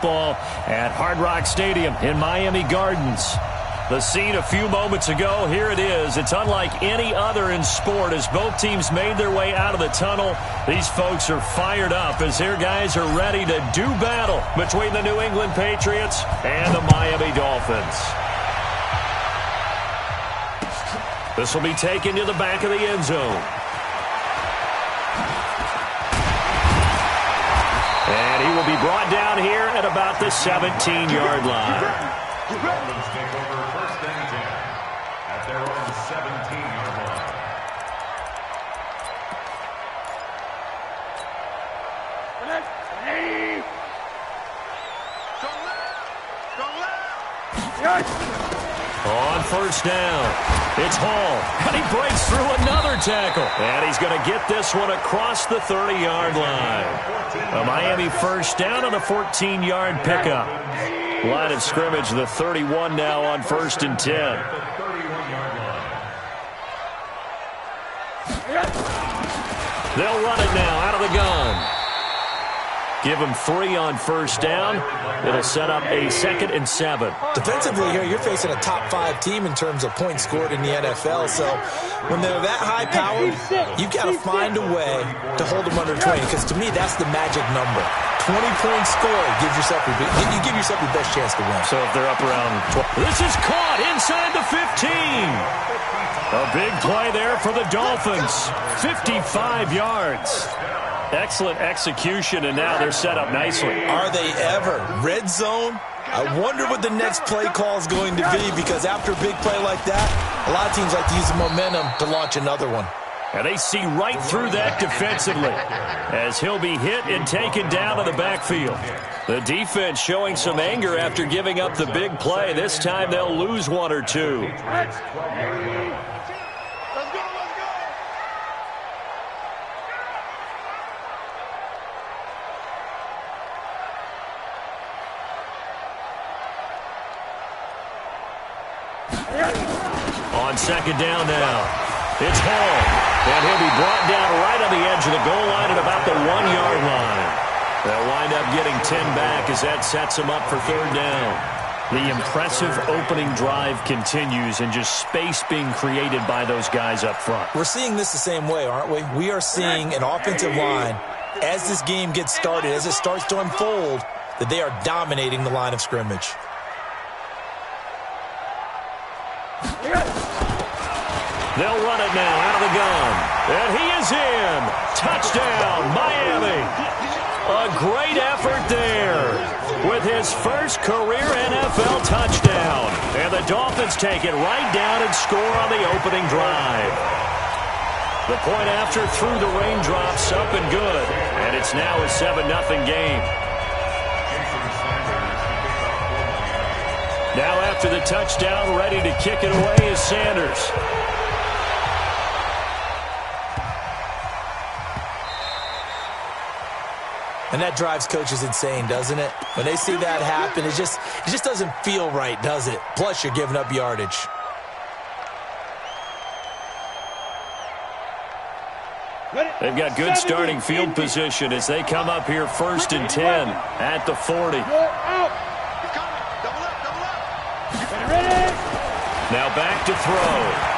Ball at Hard Rock Stadium in Miami Gardens. The scene a few moments ago, here it is. It's unlike any other in sport as both teams made their way out of the tunnel. These folks are fired up as their guys are ready to do battle between the New England Patriots and the Miami Dolphins. This will be taken to the back of the end zone. And he will be brought down here at about the 17-yard line. Dolphins take over first and 10 at their own 17-yard line. On first down, it's Hall, and he breaks through another tackle. And he's going to get this one across the 30-yard line. A Miami first down on the 14-yard pickup. Line of scrimmage, the 31 now on first and 10. They'll run it now out of the gun. Give him 3 on first down. It'll set up a 2nd and 7. Defensively here, you're facing a top 5 team in terms of points scored in the NFL. So when they're that high-powered, you've got to find a way to hold them under 20. Because to me, that's the magic number. 20 points scored gives yourself you give yourself your best chance to win. So if they're up around 12. This is caught inside the 15. A big play there for the Dolphins. 55 yards. Excellent execution, and now they're set up nicely. Are they ever? Red zone? I wonder what the next play call is going to be, because after a big play like that, a lot of teams like to use the momentum to launch another one. And they see right through that defensively as he'll be hit and taken down in the backfield. The defense showing some anger after giving up the big play. This time they'll lose 1 or 2. On second down now, it's Hall, and he'll be brought down right on the edge of the goal line at about the 1-yard line. They'll wind up getting 10 back as that sets them up for third down. The impressive opening drive continues and just space being created by those guys up front. We're seeing this the same way, aren't we? We are seeing an offensive line, as this game gets started, as it starts to unfold, that they are dominating the line of scrimmage. They'll run it now out of the gun. And he is in. Touchdown, Miami. A great effort there with his first career NFL touchdown. And the Dolphins take it right down and score on the opening drive. The point after through the raindrops, up and good. And it's now a 7-0 game. Now after the touchdown, ready to kick it away is Sanders. And that drives coaches insane, doesn't it? When they see that happen, it just doesn't feel right, does it? Plus, you're giving up yardage. They've got good starting field position as they come up here first and 10 at the 40. Now back to throw.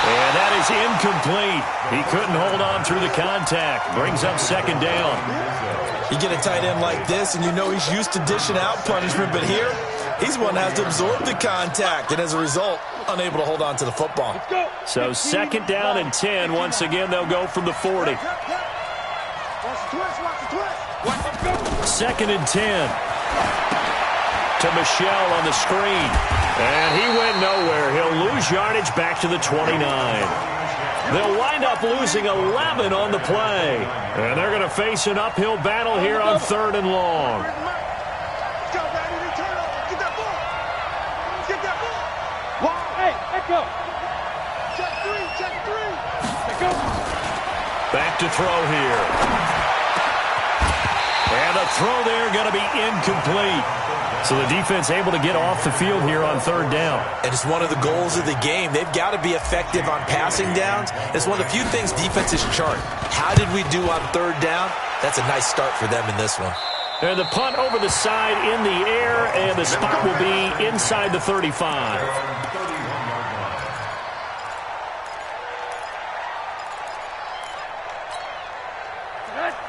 And that is incomplete. He couldn't hold on through the contact. Brings up second down. You get a tight end like this, and you know he's used to dishing out punishment, but here, he's one that has to absorb the contact, and as a result, unable to hold on to the football. So second down and 10. Once again, they'll go from the 40. Second and 10. To Michelle on the screen. And he went nowhere. He'll lose yardage back to the 29. They'll wind up losing 11 on the play. And they're going to face an uphill battle here on third and long. Back to throw here. And the throw there going to be incomplete. So the defense able to get off the field here on third down. And it's one of the goals of the game. They've got to be effective on passing downs. It's one of the few things defenses chart. How did we do on third down? That's a nice start for them in this one. And the punt over the side in the air, and the spot will be inside the 35.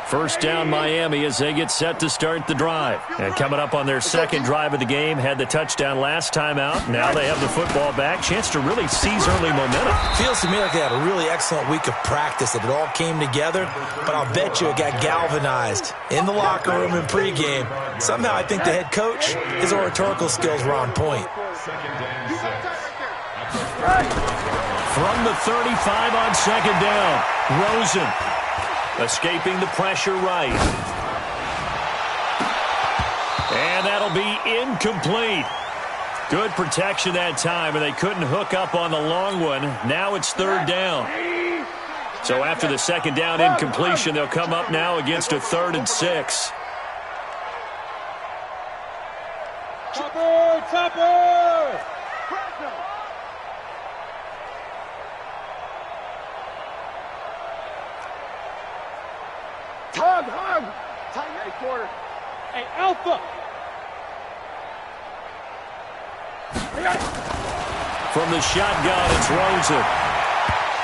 First down Miami as they get set to start the drive. And coming up on their second drive of the game, had the touchdown last time out. Now they have the football back. Chance to really seize early momentum. Feels to me like they had a really excellent week of practice, that it all came together. But I'll bet you it got galvanized in the locker room in pregame. Somehow I think the head coach, his oratorical skills were on point. From the 35 on second down, Rosen. Escaping the pressure right. And that'll be incomplete. Good protection that time, and they couldn't hook up on the long one. Now it's third down. So after the second down incompletion, they'll come up now against a 3rd and 6. Chopper! Hug! Tight right quarter. Hey, Alpha! From the shotgun, it's Rosen.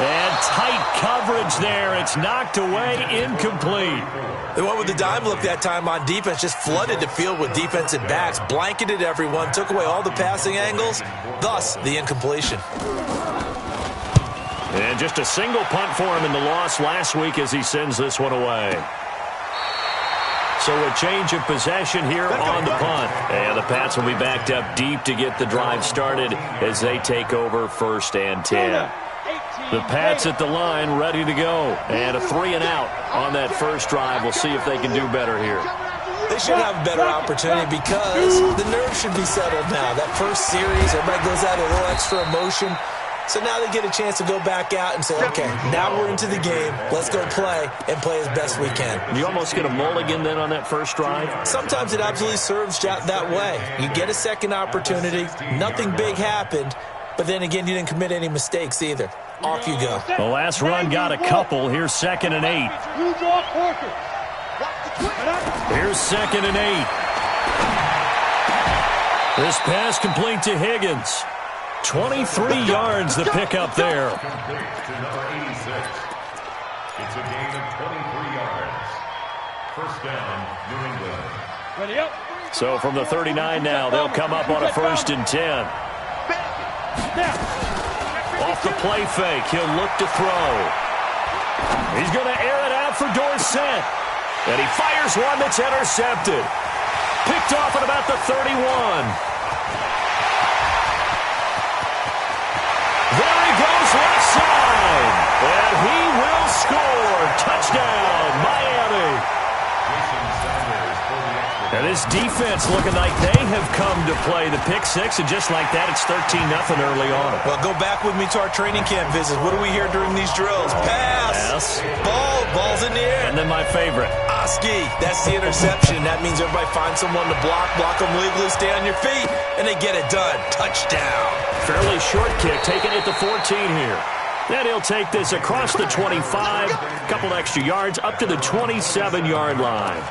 And tight coverage there. It's knocked away, incomplete. They went with the dime look that time on defense, just flooded the field with defensive backs, blanketed everyone, took away all the passing angles, thus the incompletion. And just a single punt for him in the loss last week as he sends this one away. So a change of possession here on the punt. And the Pats will be backed up deep to get the drive started as they take over 1st and 10. The Pats at the line ready to go. And a 3 and out on that first drive. We'll see if they can do better here. They should have a better opportunity because the nerves should be settled now. That first series, everybody goes out a little extra emotion. So now they get a chance to go back out and say, okay, now we're into the game. Let's go play and play as best we can. You almost get a mulligan then on that first drive? Sometimes it absolutely serves that way. You get a second opportunity. Nothing big happened. But then again, you didn't commit any mistakes either. Off you go. The last run got a couple. Here's 2nd and 8. Here's 2nd and 8. This pass complete to Higgins. 23 yards the pickup there. To number 86. It's a gain of 23 yards. First down, New England. Ready up. So from the 39 now, they'll come up on a 1st and 10. Off the play fake, he'll look to throw. He's going to air it out for Dorsett. And he fires one that's intercepted. Picked off at about the 31. There he goes left side. And he will score. Touchdown, Miami. And this defense looking like they have come to play the pick six. And just like that, it's 13-0 early on. Well, go back with me to our training camp visits. What do we hear during these drills? Pass. Ball's in the air. And then my favorite. Oski. That's the interception. That means everybody finds someone to block them legally, stay on your feet, and they get it done. Touchdown. Fairly short kick, taking it to 14 here. Then he'll take this across the 25, couple extra yards, up to the 27-yard line.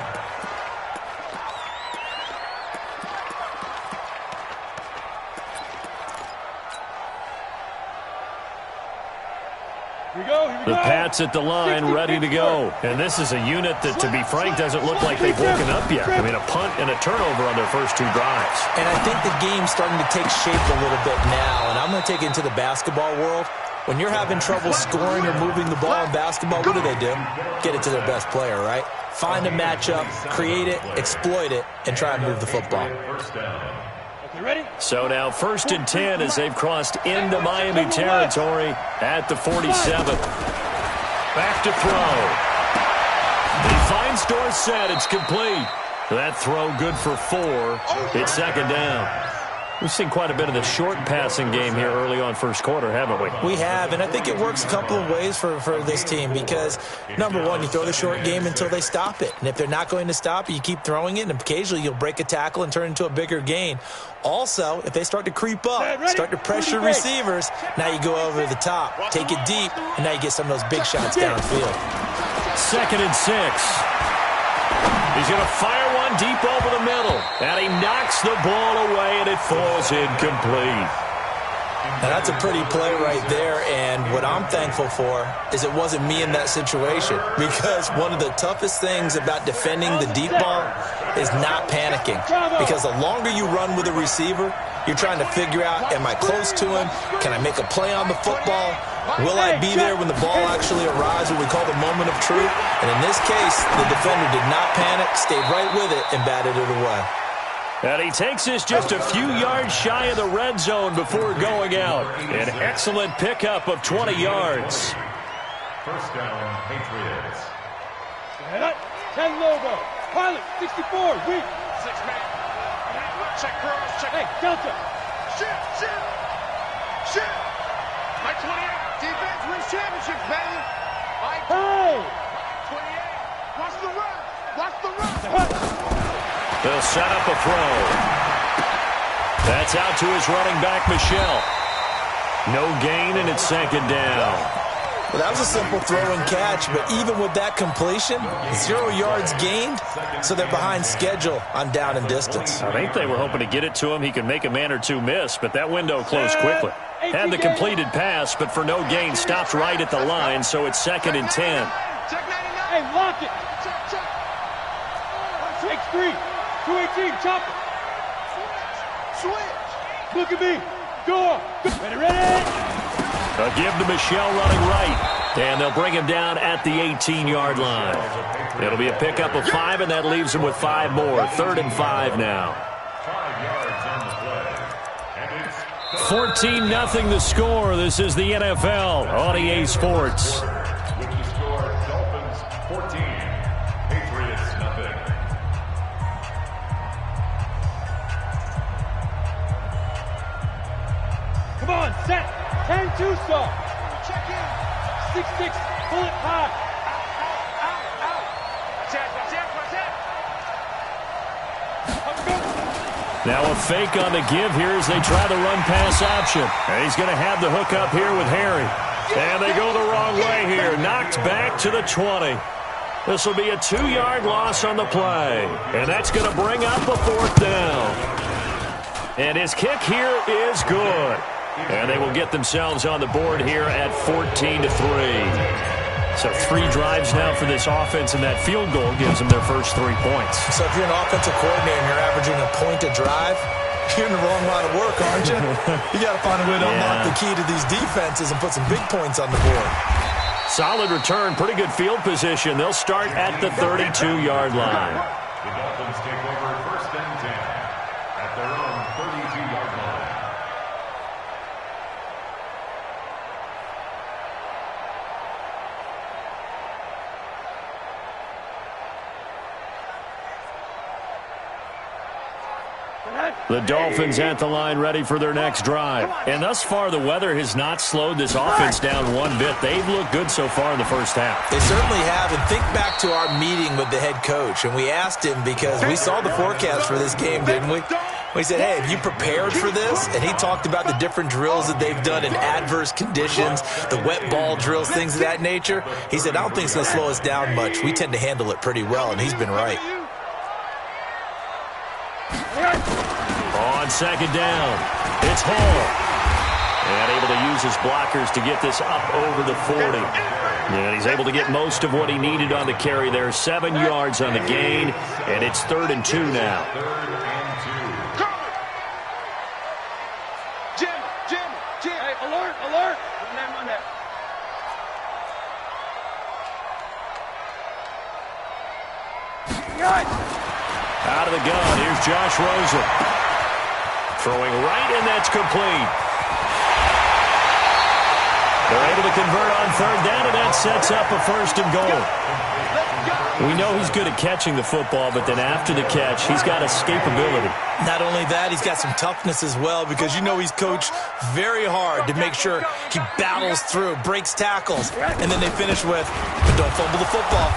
The Pats at the line, ready to go. And this is a unit that, to be frank, doesn't look like they've woken up yet. I mean, a punt and a turnover on their first 2 drives. And I think the game's starting to take shape a little bit now. And I'm going to take it into the basketball world. When you're having trouble scoring or moving the ball in basketball, what do? Get it to their best player, right? Find a matchup, create it, exploit it, and try and move the football. So now 1st and 10 as they've crossed into Miami territory at the 47. Back to throw. He finds Dorsett. It's complete. That throw good for 4. It's 2nd down. We've seen quite a bit of the short passing game here early on first quarter, haven't we? We have, and I think it works a couple of ways for this team because, number one, you throw the short game until they stop it. And if they're not going to stop it, you keep throwing it, and occasionally you'll break a tackle and turn it into a bigger gain. Also, if they start to creep up, start to pressure receivers, now you go over the top, take it deep, and now you get some of those big shots downfield. 2nd and 6. He's going to fire one one deep over the middle. And he knocks the ball away, and it falls incomplete. Now, that's a pretty play right there, and what I'm thankful for is it wasn't me in that situation, because one of the toughest things about defending the deep ball is not panicking, because the longer you run with a receiver, you're trying to figure out, am I close to him? Can I make a play on the football? Will I be there when the ball actually arrives, what we call the moment of truth? And in this case, the defender did not panic, stayed right with it, and batted it away. And he takes this just a few yards shy of the red zone before going out. An excellent pickup of 20 yards. First down, Patriots. 10 logo. Pilot, 64, weak. 6-man. Check cross, check. Hey, Delta. Shit. My 28. Defense wins championships, baby. Hey. 28. Watch the run. They'll set up a throw. That's out to his running back, Michelle. No gain, and it's second down. Well, that was a simple throw and catch, but even with that completion, 0 yards gained, so they're behind schedule on down and distance. I think they were hoping to get it to him. He could make a man or two miss, but that window closed quickly. Had the completed pass, but for no gain, stopped right at the line, so it's second and 10. Check 99. Hey, lock it. Check. X3. 218, chopper. Switch. Look at me. Go. Ready. A give to Michelle running right. And they'll bring him down at the 18-yard line. It'll be a pickup of 5, and that leaves him with 5 more. 3rd and 5 now. 5 yards on the play. And it's 14-0 the score. This is the NFL on EA Sports. with the score, Dolphins 14, Patriots nothing. Come on, set. 10-2 stop. Check in. 6-6, pull it high. Out. Check. Now a fake on the give here as they try the run-pass option. And he's going to have the hook up here with Harry. And they go the wrong way here. Knocked back to the 20. This will be a 2-yard loss on the play. And that's going to bring up a 4th down. And his kick here is good. And they will get themselves on the board here at 14-3. So 3 drives now for this offense, and that field goal gives them their first 3 points. So if you're an offensive coordinator and you're averaging a point a drive, you're in the wrong line of work, aren't you? You got to find a way to unlock the key to these defenses and put some big points on the board. Solid return, pretty good field position. They'll start at the 32-yard line. The Dolphins take over 1st and 10 at their own 32-yard line. The Dolphins at the line ready for their next drive. And thus far, the weather has not slowed this offense down one bit. They've looked good so far in the first half. They certainly have. And think back to our meeting with the head coach. And we asked him, because we saw the forecast for this game, didn't we? We said, hey, have you prepared for this? And he talked about the different drills that they've done in adverse conditions, the wet ball drills, things of that nature. He said, I don't think it's going to slow us down much. We tend to handle it pretty well, and he's been right. On second down, it's Hall. And able to use his blockers to get this up over the 40. And he's able to get most of what he needed on the carry there. 7 yards on the gain, and it's 3rd and 2 now. 3rd and 2. Jim. Hey, alert. Name on that. Out of the gun, here's Josh Rosen. Throwing right, and that's complete. They're able to convert on 3rd down, and that sets up a 1st and goal. We know he's good at catching the football, but then after the catch, he's got escapability. Not only that, he's got some toughness as well, because you know he's coached very hard to make sure he battles through, breaks tackles, and then they finish with, but don't fumble the football.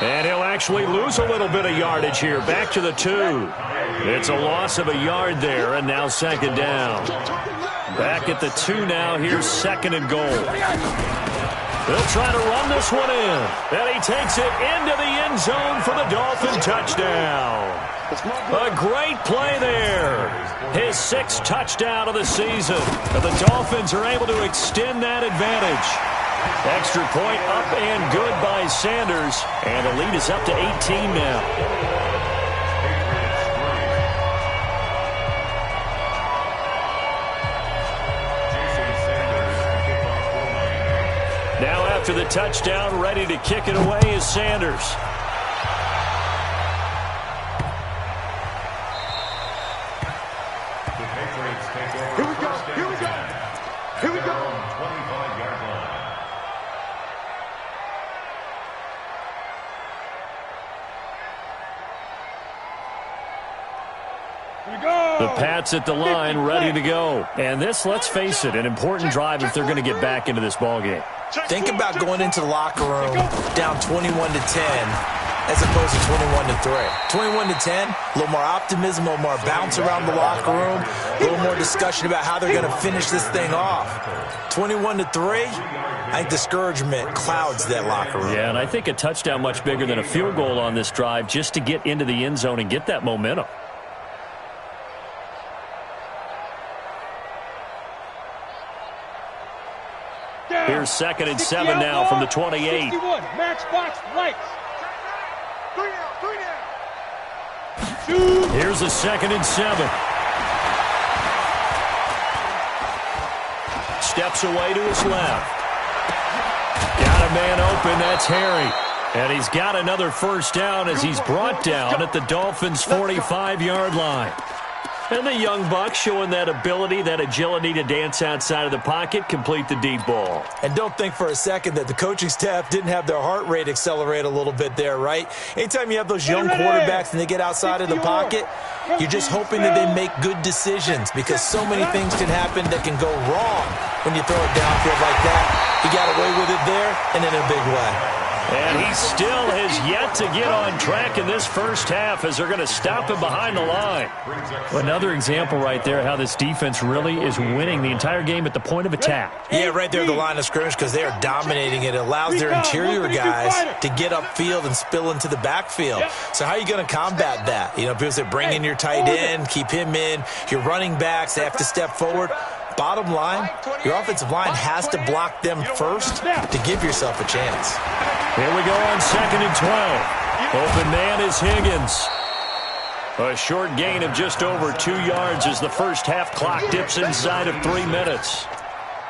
And he'll actually lose a little bit of yardage here. Back to the 2. It's a loss of a yard there, and now 2nd down. Back at the 2 now. Here's 2nd and goal. They'll try to run this one in. And he takes it into the end zone for the Dolphin touchdown. A great play there. His 6th touchdown of the season. And the Dolphins are able to extend that advantage. Extra point up and good by Sanders. And the lead is up to 18 now. Now after the touchdown, ready to kick it away is Sanders. The Patriots take over. Here we go. Here we go. Here we go. 25-yard line. The Pats at the line, ready to go. And this, let's face it, an important drive if they're going to get back into this ballgame. Think about going into the locker room down 21-10 as opposed to 21-3. 21-10, a little more optimism, a little more bounce around the locker room, a little more discussion about how they're going to finish this thing off. 21-3, I think discouragement clouds that locker room. Yeah, and I think a touchdown much bigger than a field goal on this drive just to get into the end zone and get that momentum. Here's 2nd and 7 now from the 28. 61, matchbox lights. Here's a 2nd and 7. Steps away to his left. Got a man open, that's Harry. And he's got another first down as he's brought down at the Dolphins' 45-yard line. And the young buck showing that ability, that agility to dance outside of the pocket, complete the deep ball. And don't think for a second that the coaching staff didn't have their heart rate accelerate a little bit there, right? Anytime you have those young quarterbacks and they get outside of the pocket, you're just hoping that they make good decisions because so many things can happen that can go wrong when you throw it downfield like that. He got away with it there and in a big way. And he still has yet to get on track in this first half as they're going to stop him behind the line. Another example right there how this defense really is winning the entire game at the point of attack. Yeah, right there at the line of scrimmage because they are dominating it. It allows their interior guys to get upfield and spill into the backfield. So how are you going to combat that? You know, people say bring in your tight end, keep him in. Your running backs, they have to step forward. Bottom line, your offensive line has to block them first to give yourself a chance. Here we go on 2nd and 12. Open man is Higgins. A short gain of just over 2 yards as the first half clock dips inside of 3 minutes.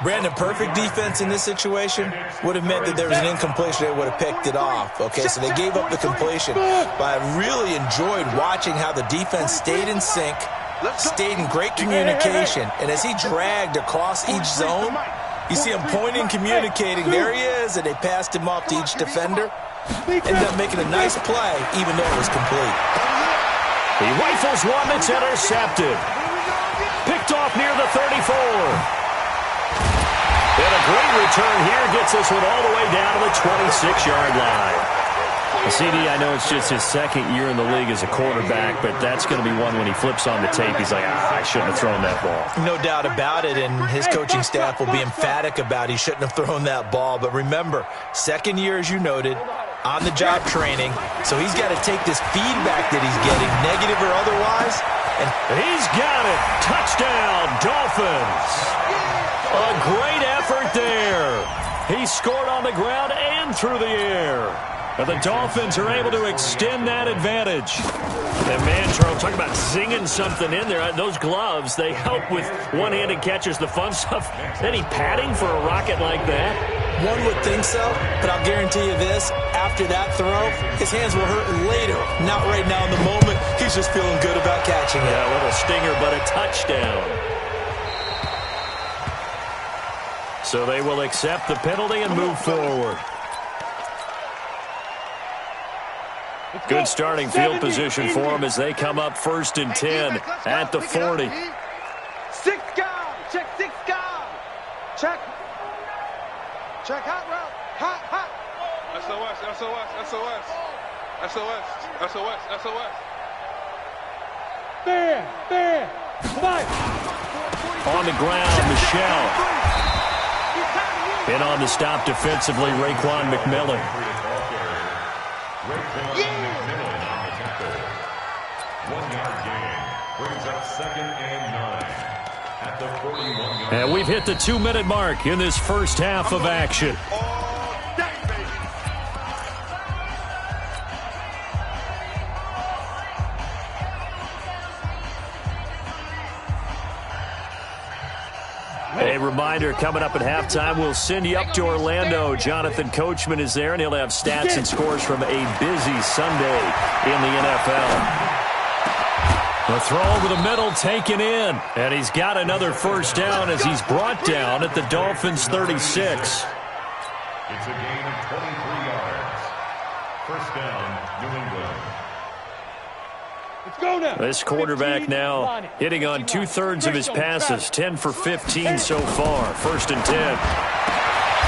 Brandon, perfect defense in this situation would have meant that there was an incompletion. They would have picked it off. Okay, so they gave up the completion. But I really enjoyed watching how the defense stayed in sync, stayed in great communication, and as he dragged across each zone, you see him pointing, communicating. There he is, and they passed him off to each defender. Ended up making a nice play, even though it was complete. He rifles one that's intercepted. Picked off near the 34. And a great return here gets this one all the way down to the 26-yard line. CD, I know it's just his 2nd year in the league as a quarterback, but that's going to be one when he flips on the tape. He's like, I shouldn't have thrown that ball. No doubt about it, and his coaching staff will be emphatic about he shouldn't have thrown that ball. But remember, 2nd year, as you noted, on-the-job training, so he's got to take this feedback that he's getting, negative or otherwise. And he's got it. Touchdown, Dolphins. A great effort there. He scored on the ground and through the air. And the Dolphins are able to extend that advantage. And man, Charles, talk about zinging something in there. Those gloves, they help with one-handed catches, the fun stuff. Any padding for a rocket like that? One would think so, but I'll guarantee you this. After that throw, his hands will hurt later. Not right now in the moment. He's just feeling good about catching it. Yeah, a little stinger, but a touchdown. So they will accept the penalty and move forward. Good starting field position for them as they come up 1st and 10 at the 40. 6 guard. Check 6 guard. Check. Check hot route. Hot. SOS, SOS, SOS. SOS, SOS, SOS. There. Fight. On the ground, Michelle. In on the stop defensively, Raekwon McMillan. And we've hit the 2-minute mark in this first half of action. A reminder, coming up at halftime, we'll send you up to Orlando. Jonathan Coachman is there, and he'll have stats and scores from a busy Sunday in the NFL. The throw over the middle taken in, and he's got another first down as he's brought down at the Dolphins' 36. It's a gain of 23 yards. First down, New England. Let's go now. This quarterback now hitting on 2/3 of his passes, 10 for 15 so far. First and 10.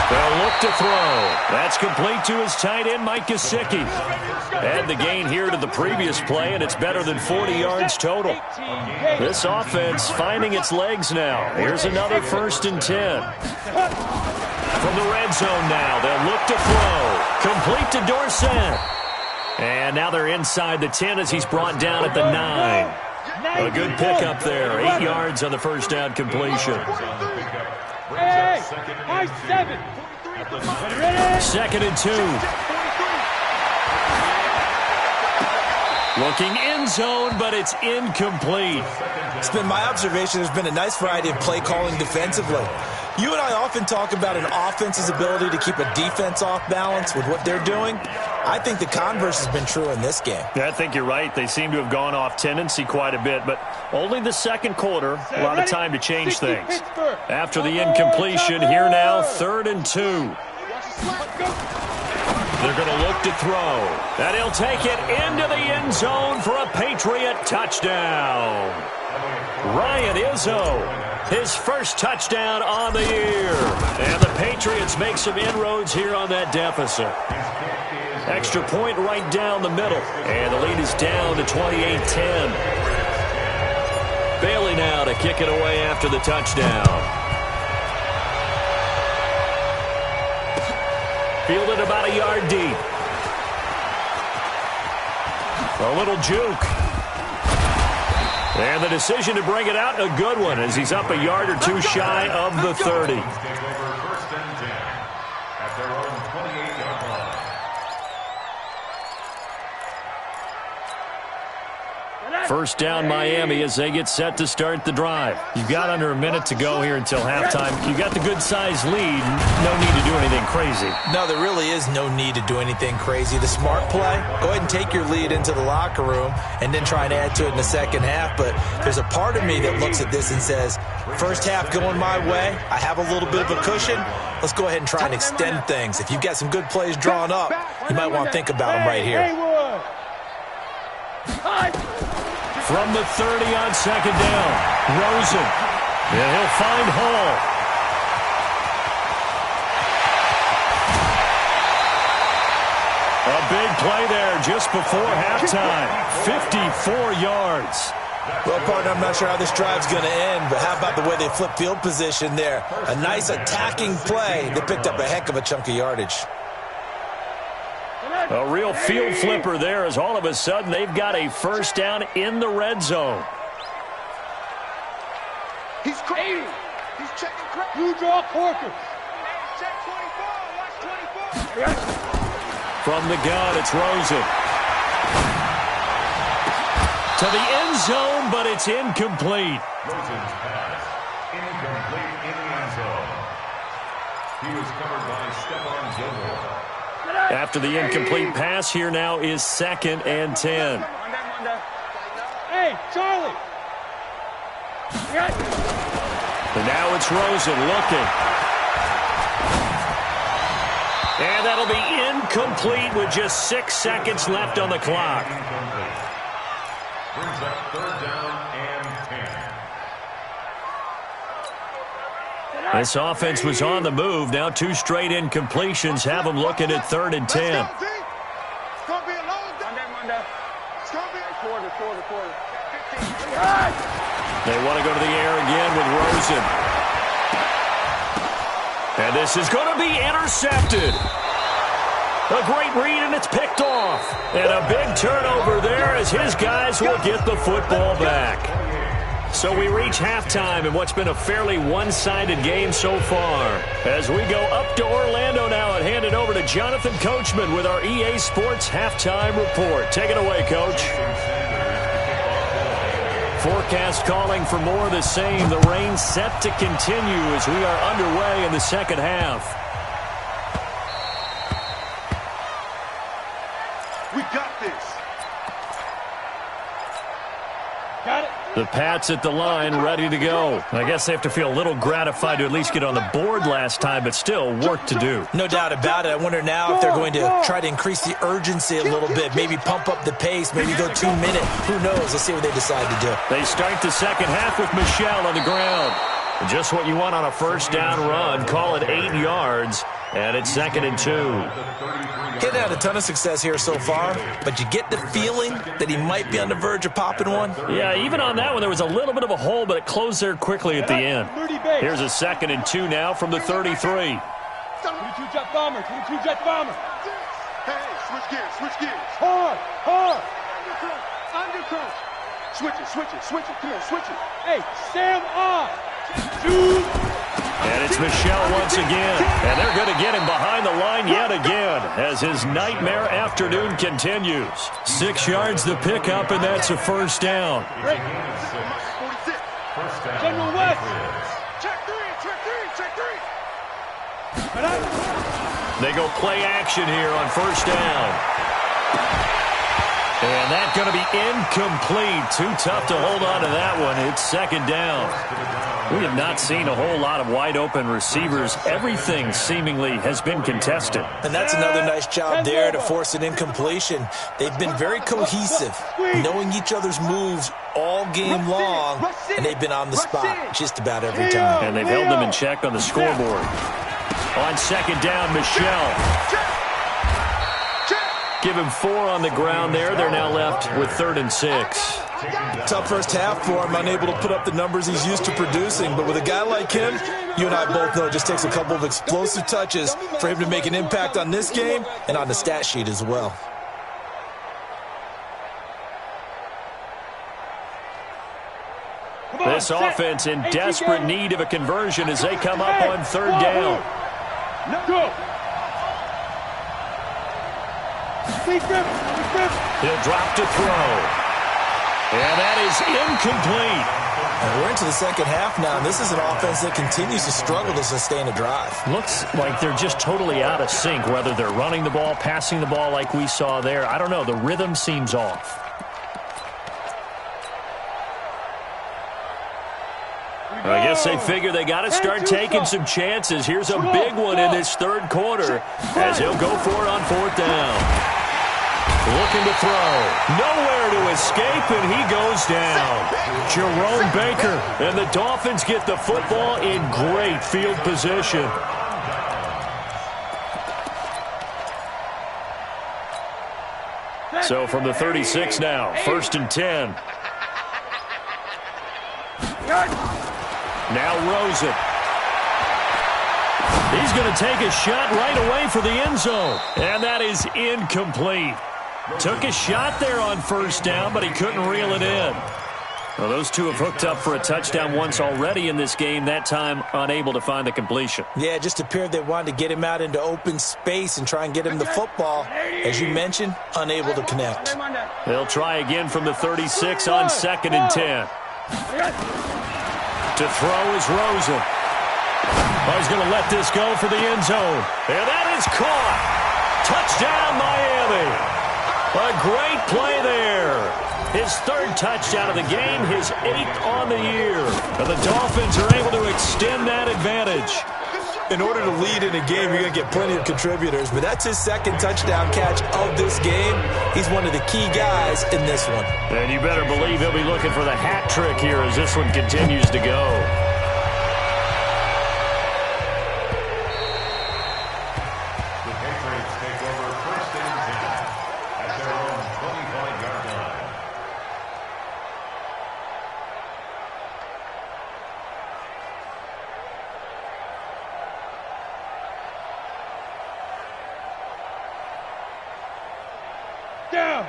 They'll look to throw. That's complete to his tight end, Mike Gesicki. Add the gain here to the previous play, and it's better than 40 yards total. This offense finding its legs now. Here's another first and 10. From the red zone now, they'll look to throw. Complete to Dorsett. And now they're inside the 10 as he's brought down at the 9. A good pickup there. 8 yards on the first down completion. Hey, high 7. Second and 2. Looking end zone, but it's incomplete. It's been my observation there's been a nice variety of play calling defensively. You and I often talk about an offense's ability to keep a defense off balance with what they're doing. I think the converse has been true in this game. I think you're right. They seem to have gone off tendency quite a bit, but only the second quarter, a lot of time to change things. After the incompletion, here now, 3rd and 2. They're going to look to throw. And he'll take it into the end zone for a Patriot touchdown. Ryan Izzo. His first touchdown on the year. And the Patriots make some inroads here on that deficit. Extra point right down the middle. And the lead is down to 28-10. Bailey now to kick it away after the touchdown. Fielded about a yard deep. A little juke. And the decision to bring it out, a good one, as he's up a yard or two shy of the 30. First down Miami as they get set to start the drive. You've got under a minute to go here until halftime. You got the good-sized lead. No need to do anything crazy. No, there really is no need to do anything crazy. The smart play, go ahead and take your lead into the locker room and then try and add to it in the second half. But there's a part of me that looks at this and says, first half going my way, I have a little bit of a cushion. Let's go ahead and try and extend things. If you've got some good plays drawn up, you might want to think about them right here. From the 30 on second down, Rosen. And he'll find Hall. A big play there just before halftime. 54 yards. Well, partner, I'm not sure how this drive's going to end, but how about the way they flip field position there? A nice attacking play. They picked up a heck of a chunk of yardage. A real field flipper there as all of a sudden they've got a first down in the red zone. He's crazy. He's checking crazy. Blue draw Corker. Check 24. Watch 24. From the gun, it's Rosen. To the end zone, but it's incomplete. Rosen's pass, incomplete in the end zone. He was covered by Stephon Gilmore. After the incomplete pass, here now is 2nd and 10. Hey, Charlie. And now it's Rosen looking. And that'll be incomplete with just 6 seconds left on the clock. Brings up 3rd down and 10. This offense was on the move. Now 2 straight incompletions have them looking at 3rd and 10. It's going to be a long day. It's going to be a quarter. They want to go to the air again with Rosen. And this is going to be intercepted. A great read, and it's picked off. And a big turnover there as his guys will get the football back. So we reach halftime in what's been a fairly one-sided game so far. As we go up to Orlando now and hand it over to Jonathan Coachman with our EA Sports Halftime Report. Take it away, Coach. Forecast calling for more of the same. The rain set to continue as we are underway in the second half. We got this. Got it. The Pats at the line, ready to go. I guess they have to feel a little gratified to at least get on the board last time, but still work to do. No doubt about it. I wonder now if they're going to try to increase the urgency a little bit, maybe pump up the pace, maybe go 2 minutes. Who knows? Let's see what they decide to do. They start the second half with Michel on the ground. Just what you want on a first down run. Call it 8 yards, and it's 2nd and 2. He's had a ton of success here so far, but you get the feeling that he might be on the verge of popping one. Yeah, even on that one, there was a little bit of a hole, but it closed there quickly at the end. Here's a 2nd and 2 now from the 33. 22-jet bomber, 22-jet bomber. Hey, switch gears. Hard. Under coach. Switch it. Come on, switch it. Hey, Sam on. Shoot. And it's Michel once again. And they're going to get him behind the line yet again as his nightmare afternoon continues. 6 yards the pickup, and that's a first down. 46. General West. Check three. They go play action here on first down. And that's going to be incomplete. Too tough to hold on to that one. It's 2nd down. We have not seen a whole lot of wide-open receivers. Everything seemingly has been contested. And that's another nice job there to force an incompletion. They've been very cohesive, knowing each other's moves all game long, and they've been on the spot just about every time. And they've held them in check on the scoreboard. On 2nd down, Michel. Give him 4 on the ground there. They're now left with 3rd and 6. Tough first half for him, unable to put up the numbers he's used to producing. But with a guy like him, you and I both know it just takes a couple of explosive touches for him to make an impact on this game and on the stat sheet as well. This offense in desperate need of a conversion as they come up on 3rd down. Go. He'll drop to throw. And that is incomplete. And we're into the second half now, and this is an offense that continues to struggle to sustain a drive. Looks like they're just totally out of sync, whether they're running the ball, passing the ball like we saw there. I don't know. The rhythm seems off. I guess they figure they got to start taking some chances. Here's a big one in this 3rd quarter as he'll go for it on 4th down. Looking to throw. Nowhere to escape, and he goes down. Jerome Baker. And the Dolphins get the football in great field position. So from the 36 now, 1st and 10. Now Rosen. He's going to take a shot right away for the end zone. And that is incomplete. Took a shot there on 1st down, but he couldn't reel it in. Well, those two have hooked up for a touchdown once already in this game, that time unable to find the completion. Yeah, it just appeared they wanted to get him out into open space and try and get him the football. As you mentioned, unable to connect. They'll try again from the 36 on 2nd and 10. To throw is Rosen. Oh, he's going to let this go for the end zone. And that is caught. Touchdown, Miami. A great play there. His 3rd touchdown of the game, his 8th on the year. And the Dolphins are able to extend that advantage. In order to lead in a game, you're going to get plenty of contributors, but that's his 2nd touchdown catch of this game. He's one of the key guys in this one. And you better believe he'll be looking for the hat trick here as this one continues to go.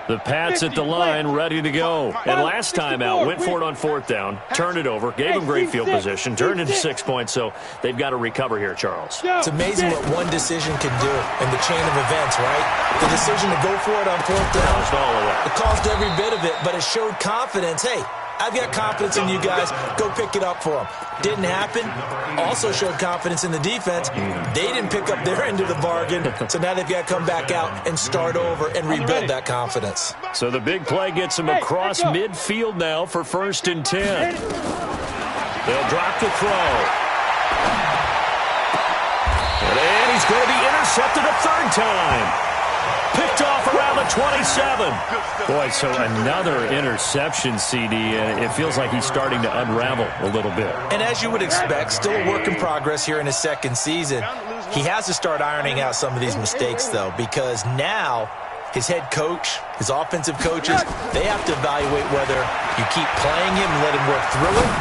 The Pats at the line, ready to go. And last time out, went for it on fourth down, turned it over, gave them great field position, turned into 6 points, so they've got to recover here, Charles. It's amazing what one decision can do in the chain of events, right? The decision to go for it on fourth down. Caused all of that. It caused every bit of it, but it showed confidence. Hey, I've got confidence in you guys. Go pick it up for them. Didn't happen. Also showed confidence in the defense. They didn't pick up their end of the bargain, so now they've got to come back out and start over and rebuild that confidence. So the big play gets them across midfield now for 1st and 10. They'll drop the throw. And he's going to be intercepted a third time. Picked off around the 27. Boy, so another interception, CD, and it feels like he's starting to unravel a little bit. And as you would expect, still a work in progress here in his second season. He has to start ironing out some of these mistakes, though, because now his head coach, his offensive coaches, they have to evaluate whether you keep playing him and let him work through it,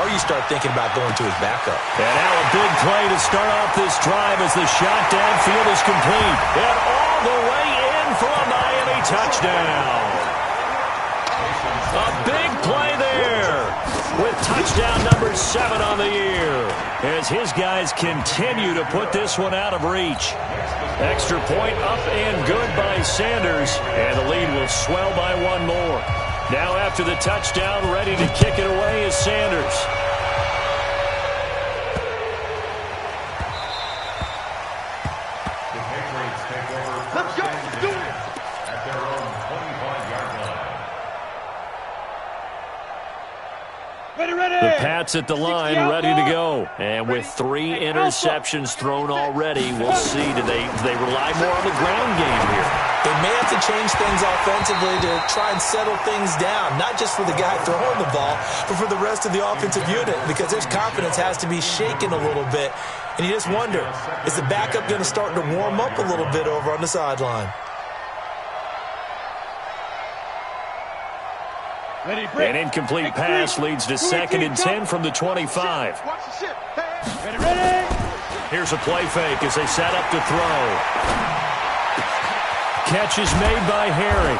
or you start thinking about going to his backup. And now a big play to start off this drive as the shot downfield is complete. And all the way in for a Miami touchdown. A big play there with touchdown number 7 on the year as his guys continue to put this one out of reach. Extra point up and good by Sanders, and the lead will swell by 1 more. Now after the touchdown, ready to kick it away is Sanders. The Patriots take over. Let's go. Do it. At their own 25-yard line. The Pats at the line, ready to go. And with 3 interceptions thrown already, we'll see. Do they rely more on the ground game here? They may have to change things offensively to try and settle things down, not just for the guy throwing the ball, but for the rest of the offensive unit, because his confidence has to be shaken a little bit. And you just wonder, is the backup going to start to warm up a little bit over on the sideline? An incomplete pass leads to 2nd and 10 from the 25. Here's a play fake as they set up to throw. Catch is made by Harry.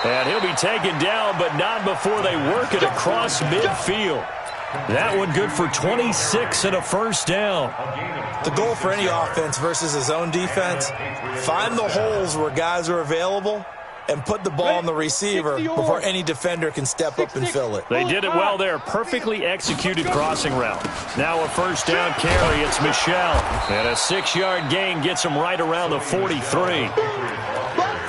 And he'll be taken down, but not before they work it across midfield. That one good for 26 and a first down. The goal for any offense versus his own defense, find the holes where guys are available and put the ball on the receiver before any defender can step up and fill it. They did it well there. Perfectly executed crossing route. Now a first down carry. It's Michel. And a 6-yard gain gets him right around the 43.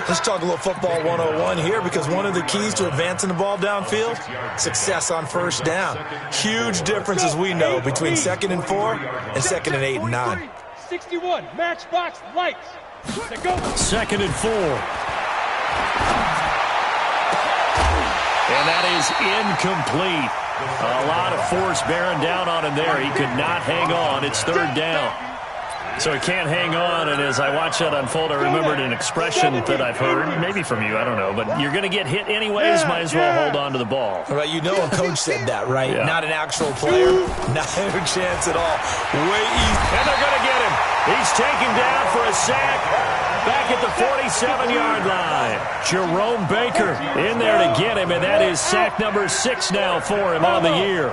Let's talk a little football 101 here, because one of the keys to advancing the ball downfield, success on first down. Huge difference, as we know, between 2nd and 4 and 2nd and 8 and 9. 61, matchbox lights. 2nd and 4. And that is incomplete. A lot of force bearing down on him there. He could not hang on. It's 3rd down. So he can't hang on, and as I watch that unfold, I remembered an expression that I've heard, maybe from you, I don't know, but you're going to get hit anyways, might as well hold on to the ball. Right, you know a coach said that, right? Yeah. Not an actual player. Not a chance at all. Way easy. And they're going to get him. He's taken down for a sack back at the 47-yard line. Jerome Baker in there to get him, and that is sack number 6 now for him on the year.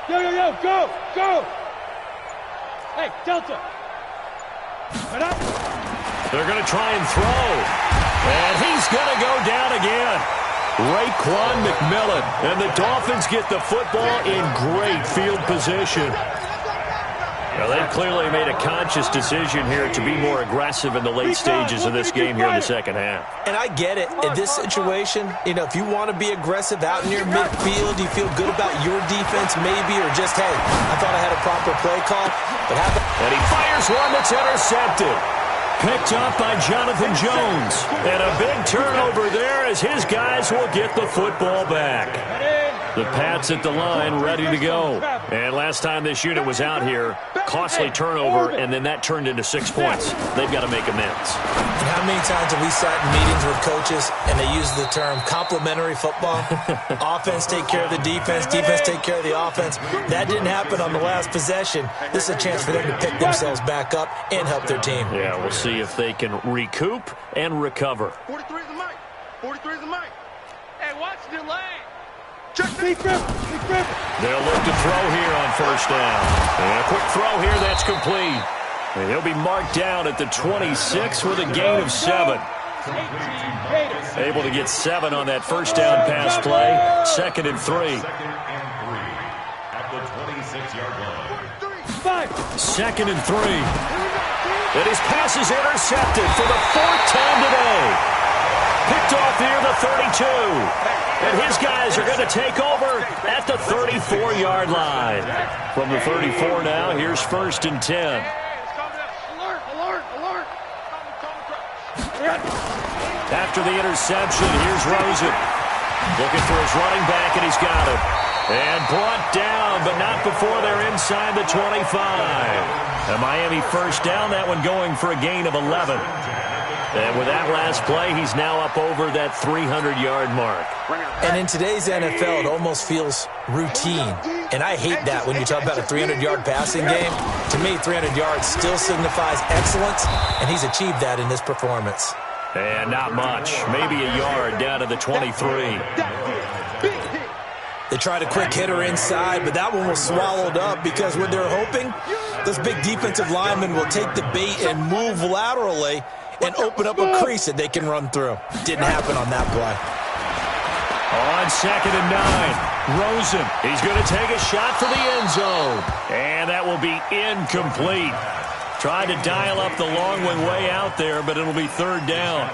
Yo, go! Hey, Delta! They're going to try and throw. And he's going to go down again. Raekwon McMillan. And the Dolphins get the football in great field position. Well, they've clearly made a conscious decision here to be more aggressive in the late stages of this game here in the second half. And I get it. In this situation, you know, if you want to be aggressive out in your midfield, you feel good about your defense maybe, or just, hey, I thought I had a proper play call. But how about... And he fires one that's intercepted. Picked up by Jonathan Jones. And a big turnover there as his guys will get the football back. The Pats at the line, ready to go. And last time this unit was out here, costly turnover, and then that turned into 6 points. They've got to make amends. And how many times have we sat in meetings with coaches and they use the term complementary football? Offense take care of the defense, defense take care of the offense. That didn't happen on the last possession. This is a chance for them to pick themselves back up and help their team. Yeah, we'll see if they can recoup and recover. 43 is the mic. 43 is the mic. Hey, watch the lane. Check the grip. They'll look to throw here on first down. And a quick throw here, that's complete. And he'll be marked down at the 26 with a gain of 7. Able to get 7 on that first down pass play. 2nd and 3. At the 26-yard line. 2nd and 3. And his pass is intercepted for the 4th time today. Picked off near the 32. And his guys are going to take over at the 34-yard line. From the 34 now, here's 1st and 10. After the interception, here's Rosen. Looking for his running back, and he's got him. And brought down, but not before they're inside the 25. A Miami first down, that one going for a gain of 11. And with that last play, he's now up over that 300-yard mark. And in today's NFL, it almost feels routine. And I hate that when you talk about a 300-yard passing game. To me, 300 yards still signifies excellence, and he's achieved that in this performance. And not much. Maybe a yard down to the 23. They tried a quick hitter inside, but that one was swallowed up because what they're hoping, those big defensive linemen will take the bait and move laterally and open up a crease that they can run through. Didn't happen on that play. On 2nd and 9, Rosen. He's going to take a shot for the end zone. And that will be incomplete. Tried to dial up the long one way out there, but it'll be 3rd down.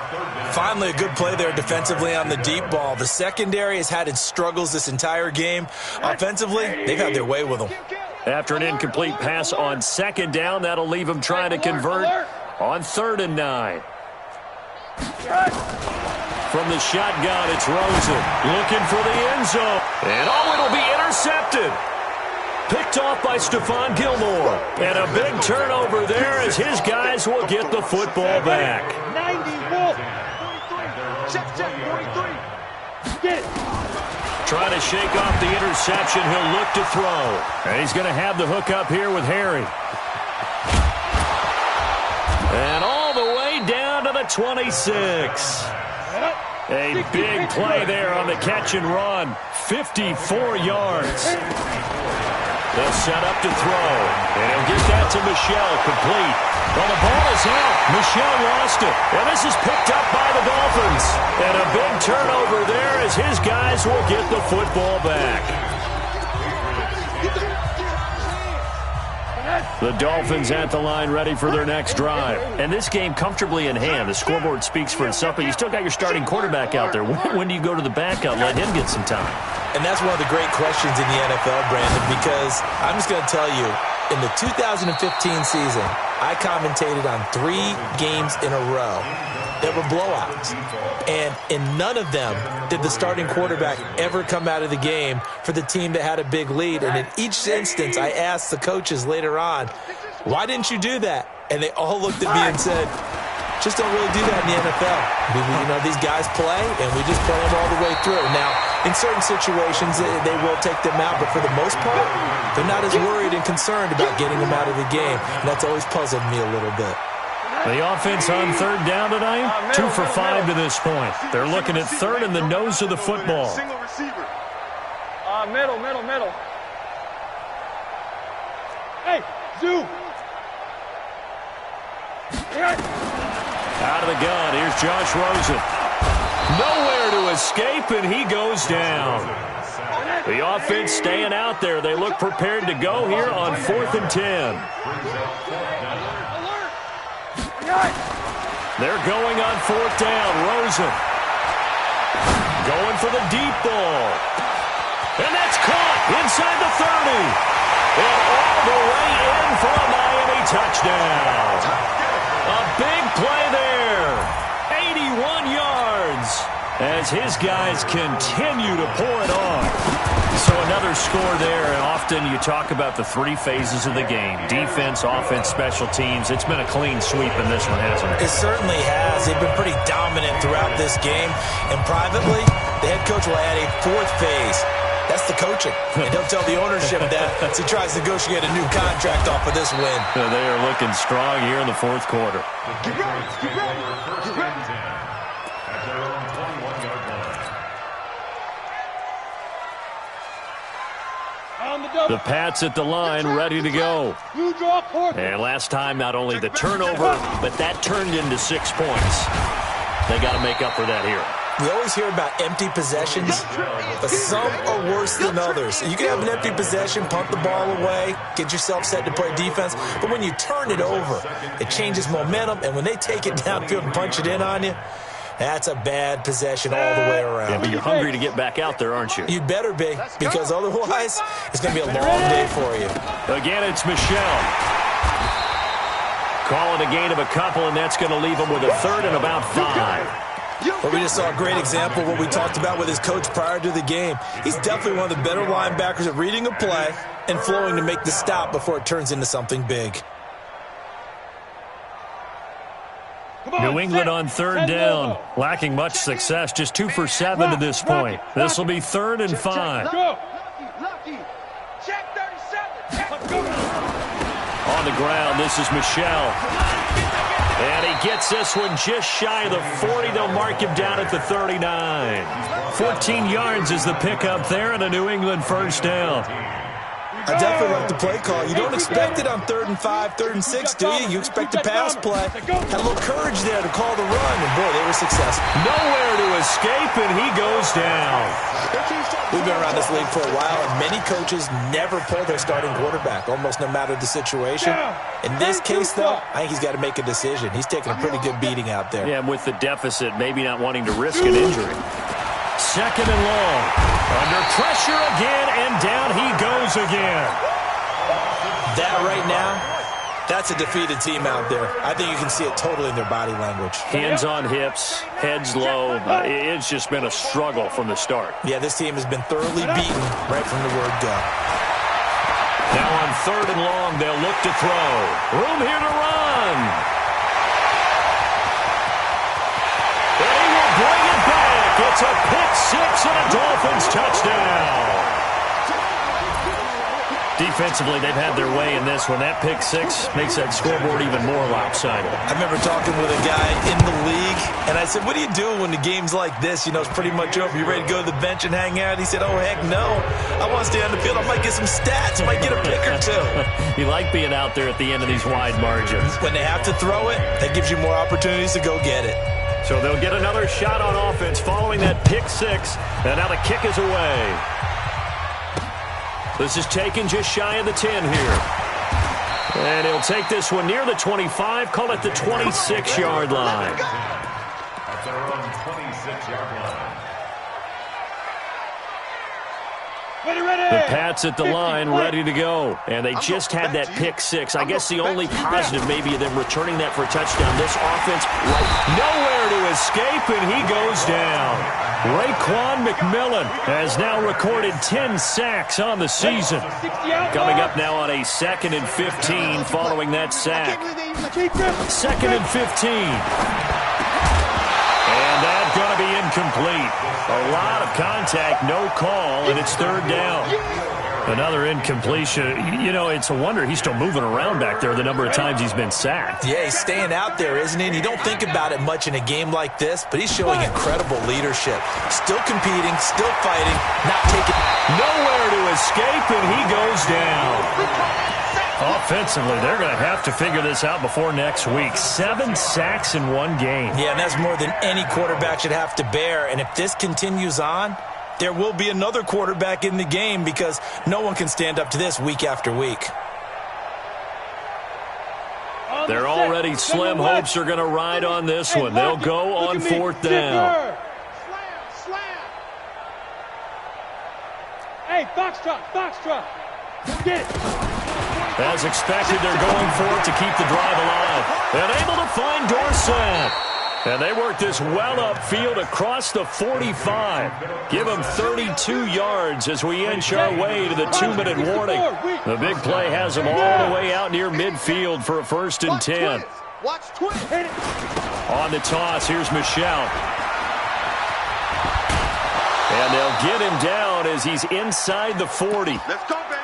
Finally, a good play there defensively on the deep ball. The secondary has had its struggles this entire game. Offensively, they've had their way with them. After an incomplete pass on 2nd down, that'll leave him trying to convert on 3rd and 9. From the shotgun, it's Rosen looking for the end zone. And it'll be intercepted. Picked off by Stephon Gilmore. And a big turnover there as his guys will get the football back. 94. Check, 43. Get it. Trying to shake off the interception. He'll look to throw. And he's going to have the hook up here with Harry. And all the way down to the 26. A big play there on the catch and run. 54 yards. They'll set up to throw. And he'll get that to Michel, complete. Well, the ball is out. Michel lost it. And this is picked up by the Dolphins. And a big turnover there as his guys will get the football back. The Dolphins at the line ready for their next drive. And this game comfortably in hand. The scoreboard speaks for itself, but you still got your starting quarterback out there. When do you go to the backup? Let him get some time. And that's one of the great questions in the NFL, Brandon, because I'm just going to tell you, in the 2015 season, I commentated on 3 games in a row that were blowouts. And in none of them did the starting quarterback ever come out of the game for the team that had a big lead. And in each instance, I asked the coaches later on, why didn't you do that? And they all looked at me and said, just don't really do that in the NFL. These guys play, and we just play them all the way through. Now, in certain situations, they will take them out, but for the most part, they're not as worried and concerned about getting them out of the game. And that's always puzzled me a little bit. The offense on 3rd down tonight, 2 for 5 to this point. They're looking at 3rd and the nose of the football. Single receiver. Middle. Hey, Zoo. Out of the gun, here's Josh Rosen. Nowhere to escape, and he goes down. The offense staying out there. They look prepared to go here on 4th and 10. They're going on 4th down. Rosen going for the deep ball. And that's caught inside the 30. And all the way in for a Miami touchdown. A big play there. 81 yards as his guys continue to pour it on. So another score there, and often you talk about the three phases of the game. Defense, offense, special teams. It's been a clean sweep in this one, hasn't it? It certainly has. They've been pretty dominant throughout this game. And privately, the head coach will add a fourth phase. That's the coaching. And he'll tell the ownership that as he tries to negotiate a new contract off of this win. They are looking strong here in the fourth quarter. Get ready. Get ready. Get ready. At their own 21-yard line. The Pats at the line, ready to go. And last time, not only the turnover, but that turned into 6 points. They got to make up for that here. We always hear about empty possessions, but some are worse than others. You can have an empty possession, punt the ball away, get yourself set to play defense, but when you turn it over, it changes momentum, and when they take it downfield and punch it in on you, that's a bad possession all the way around. Yeah, but you're hungry to get back out there, aren't you? You'd better be, because otherwise, it's going to be a long day for you. Again, it's Michel. Call it a gain of a couple, and that's going to leave him with a third and about 5. Well, we just saw a great example of what we talked about with his coach prior to the game. He's definitely one of the better linebackers at reading a play and flowing to make the stop before it turns into something big. New England on third down, lacking much success, just 2 for 7 to this point. This will be 3rd and 5. On the ground, this is Michel. And he gets this one just shy of the 40. They'll mark him down at the 39. 14 yards is the pickup there and a New England first down. I definitely like the play call. You don't expect it on 3rd and 5, 3rd and 6, do you? You expect a pass play. Had a little courage there to call the run, and boy, they were successful. Nowhere to escape, and he goes down. We've been around this league for a while, and many coaches never pull their starting quarterback, almost no matter the situation. In this case, though, I think he's got to make a decision. He's taking a pretty good beating out there. Yeah, and with the deficit, maybe not wanting to risk an injury. 2nd and long. Under pressure again, and down he goes again. That right now, that's a defeated team out there. I think you can see it totally in their body language. Hands on hips, heads low. It's just been a struggle from the start. Yeah, this team has been thoroughly beaten right from the word go. Now on 3rd and long, they'll look to throw. Room here to run. And he will bring it back. It's a pick-6 and a Dolphins touchdown. Defensively, they've had their way in this one. That pick-6 makes that scoreboard even more lopsided. I remember talking with a guy in the league, and I said, what do you do when the game's like this? You know, it's pretty much over. You ready to go to the bench and hang out? He said, oh, heck no. I want to stay on the field. I might get some stats. I might get a pick or two. You like being out there at the end of these wide margins. When they have to throw it, that gives you more opportunities to go get it. So they'll get another shot on offense following that pick-6, and now the kick is away. This is taken just shy of the 10 here. And he'll take this one near the 25, call it the 26-yard line. At their own 26-yard line. The Pats at the line, ready to go. And they just had that pick-6. I guess the only positive maybe of them returning that for a touchdown. This offense, nowhere to escape, and he goes down. Raekwon McMillan has now recorded 10 sacks on the season. Coming up now on a 2nd and 15 following that sack. 2nd and 15. And that's going to be incomplete. A lot of contact, no call, and it's 3rd down. Another incompletion. You know, it's a wonder he's still moving around back there the number of times he's been sacked. Yeah, he's staying out there, isn't he? And you don't think about it much in a game like this, but he's showing incredible leadership. Still competing, still fighting, not taking... Nowhere to escape, and he goes down. Offensively, they're going to have to figure this out before next week. 7 sacks in one game. Yeah, and that's more than any quarterback should have to bear. And if this continues on, there will be another quarterback in the game because no one can stand up to this week after week. They're already slim hopes are going to ride on this one. They'll go on 4th down. Hey, Foxtrot. Get it. As expected, they're going for it to keep the drive alive. And able to find Dorsett. And they work this well upfield across the 45. Give them 32 yards as we inch our way to the 2-minute warning. The big play has them all the way out near midfield for a 1st and 10. Watch twins. On the toss, here's Michelle. And they'll get him down as he's inside the 40. Let's go, baby.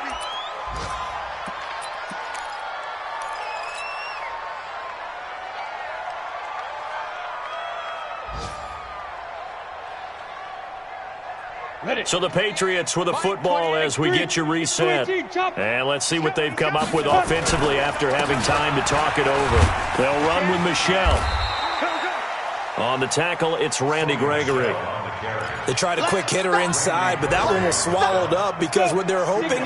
So the Patriots with a football as we get you reset. And let's see what they've come up with offensively after having time to talk it over. They'll run with Michelle. On the tackle, it's Randy Gregory. They tried a quick hitter inside, but that one was swallowed up because what they're hoping,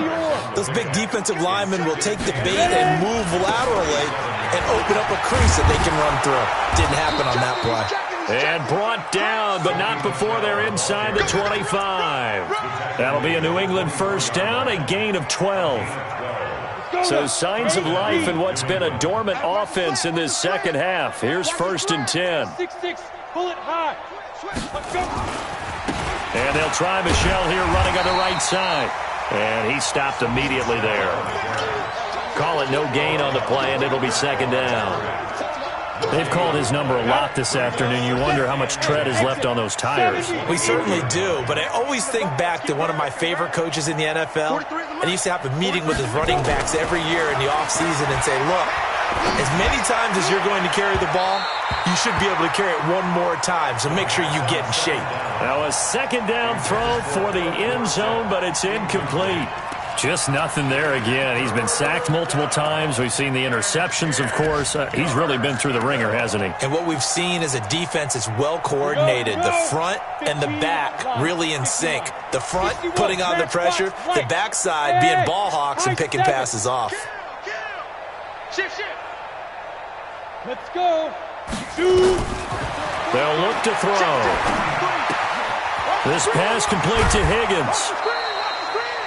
those big defensive linemen will take the bait and move laterally and open up a crease that they can run through. Didn't happen on that play. And brought down, but not before they're inside the 25. That'll be a New England 1st down, a gain of 12. So signs of life in what's been a dormant offense in this second half. Here's 1st and 10. 6-6, pull it high. And they'll try Michelle here running on the right side. And he stopped immediately there. Call it no gain on the play, and it'll be 2nd down. They've called his number a lot this afternoon. You wonder how much tread is left on those tires. We certainly do, but I always think back to one of my favorite coaches in the NFL, and he used to have a meeting with his running backs every year in the offseason and say, look, as many times as you're going to carry the ball, you should be able to carry it one more time, so make sure you get in shape. Now a 2nd down throw for the end zone, but it's incomplete. Just nothing there again. He's been sacked multiple times. We've seen the interceptions, of course. He's really been through the ringer, hasn't he? And what we've seen is a defense that's well coordinated. The front and the back really in sync. The front putting on the pressure, the backside being ball hawks and picking passes off. Shift. Let's go. They'll look to throw. This pass complete to Higgins.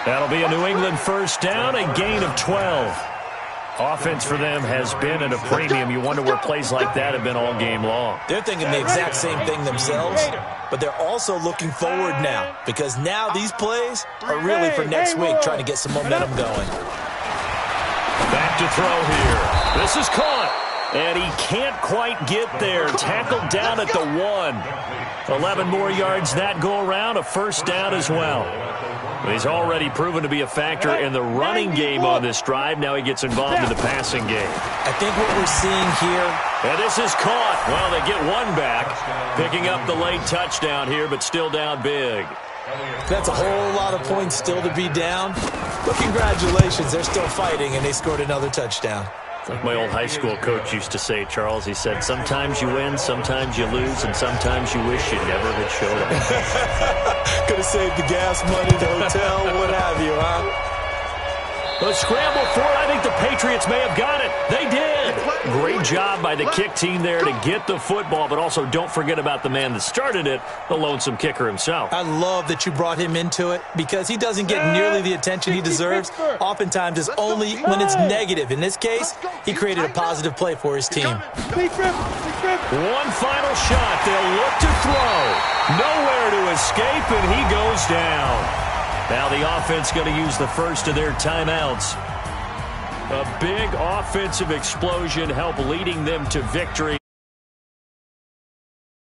That'll be a New England 1st down, a gain of 12. Offense for them has been at a premium. You wonder where plays like that have been all game long. They're thinking the exact same thing themselves, but they're also looking forward now because now these plays are really for next week, trying to get some momentum going. Back to throw here. This is caught, and he can't quite get there. Tackled down at the 1. 11 more yards that go around, a 1st down as well. He's already proven to be a factor in the running game on this drive. Now he gets involved in the passing game. I think what we're seeing here... And this is caught. Well, they get one back, picking up the late touchdown here, but still down big. That's a whole lot of points still to be down. But congratulations, they're still fighting, and they scored another touchdown. Like my old high school coach used to say, Charles, he said, sometimes you win, sometimes you lose, and sometimes you wish you never had showed up. Could have saved the gas money, the hotel, what have you, huh? A scramble for it. I think the Patriots may have got it. They did. Great job by the kick team there to get the football, but also don't forget about the man that started it, the lonesome kicker himself. I love that you brought him into it because he doesn't get nearly the attention he deserves. Oftentimes it's only when it's negative. In this case, he created a positive play for his team. One final shot. They'll look to throw. Nowhere to escape, and he goes down. Now the offense going to use the first of their timeouts. A big offensive explosion help leading them to victory.